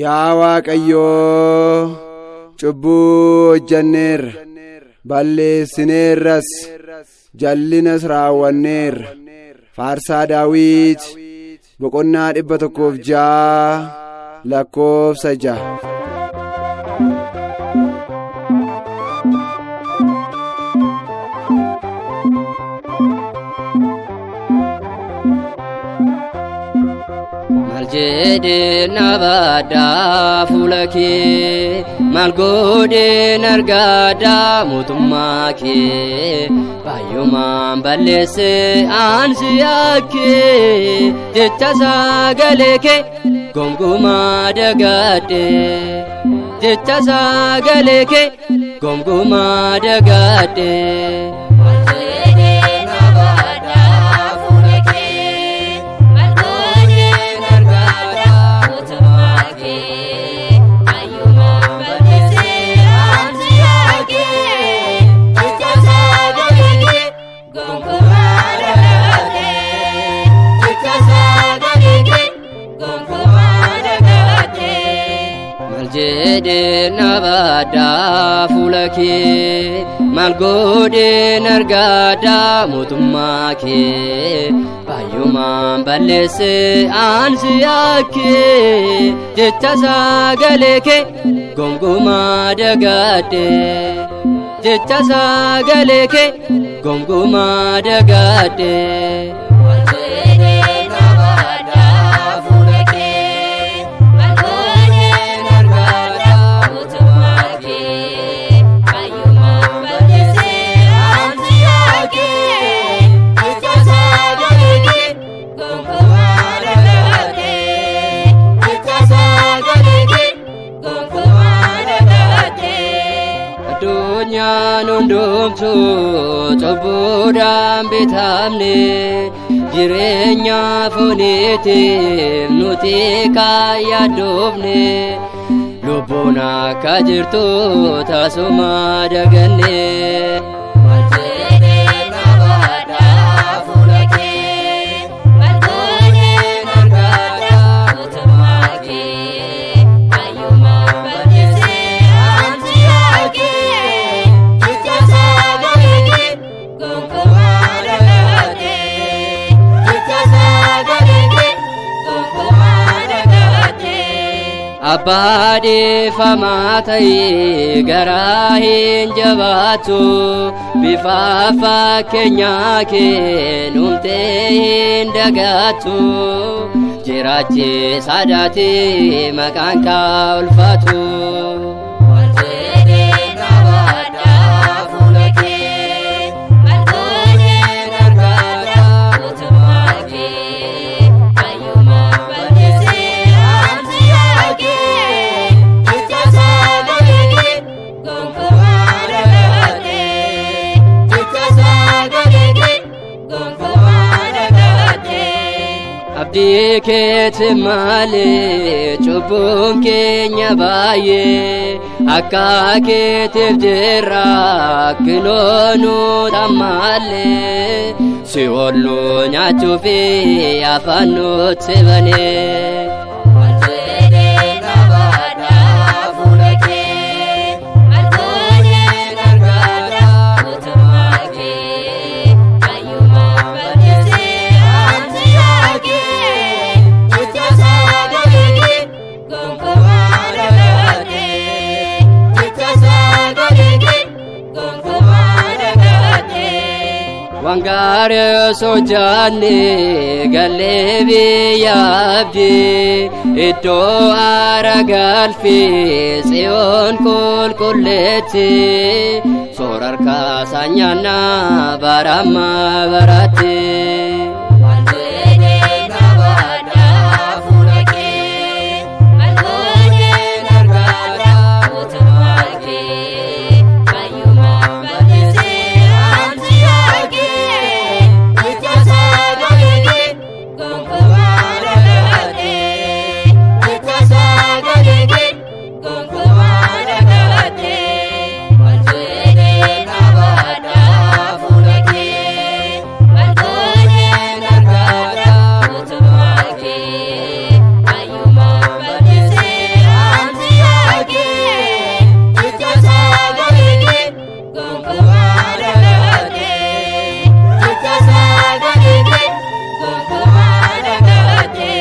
Yaa Waaqayyoo cubbuu hojjenneerra balleessineerras jallinas raawwanneerra. Faarsaa Daawit boqonnaa 106 lakkoofsa 6. Maljede nabada fulake malgode nargada mutumake bayuman balese ansiyake jecha sagaleke gomguma dagade jecha sagaleke gomguma dagade. Maljede nabada fulake malgode nargada mutumake bayuman balese ansiyake jecha sagaleke gomguma dagade jecha sagaleke gomguma dagade. Nundumtu cobuudhaan bitamne jireenya fooniitiif nuti kaayyaaddoofne lubbuun akka jirtu tasuma daganne. Abbaade famaatayi garaa hin jabaatu bifa fakkeenyaa kee numtee hin dagaatu jiraachi saadaati maqaan kaa ulfaatu. Abdii keeti malee cubbuun keenya baay'ee akka keetiif jirra kiloonu tammalee si oolu nyaachuufi afaan nutti banee. Wangare sojanne galebi yabdi ito aragalfi seon kulkuleti sorar kasanyana barama barate. dagate Chichasa dagate Gonkumaa dagate